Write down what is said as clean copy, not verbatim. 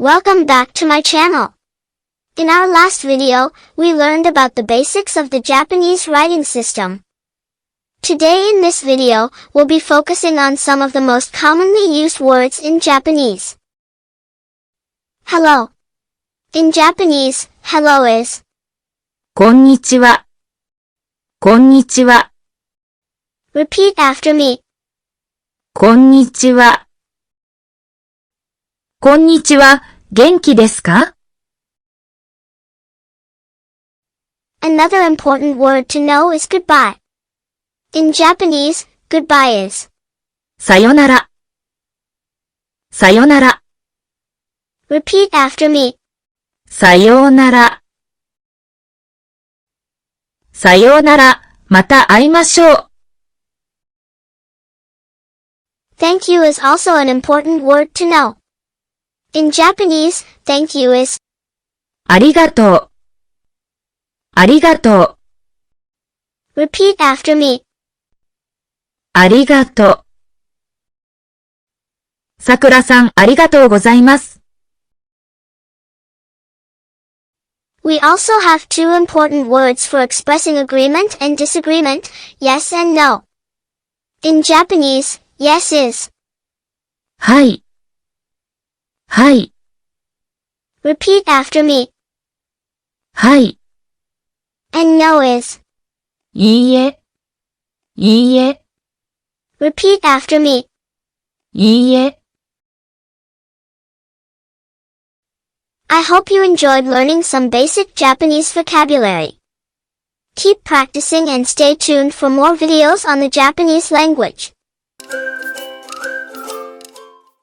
Welcome back to my channel. In our last video, we learned about the basics of the Japanese writing system. Today in this video, we'll be focusing on some of the most commonly used words in Japanese. Hello. In Japanese, hello is こんにちは。こんにちは。Repeat after me. こんにちは。こんにちは。元気ですか？ Another important word to know is goodbye. In Japanese, goodbye is さよなら。さよなら。Repeat after me. さようなら。さようなら。また会いましょう。Thank you is also an important word to know. In Japanese, thank you is ありがとう。ありがとう。Repeat after me. ありがとう。さくらさん、ありがとうございます。We also have two important words for expressing agreement and disagreement, yes and no. In Japanese, yes is はい。はい。Repeat after me. はい。And no is いいえ。いいえ。Repeat after me. いいえ。I hope you enjoyed learning some basic Japanese vocabulary. Keep practicing and stay tuned for more videos on the Japanese language.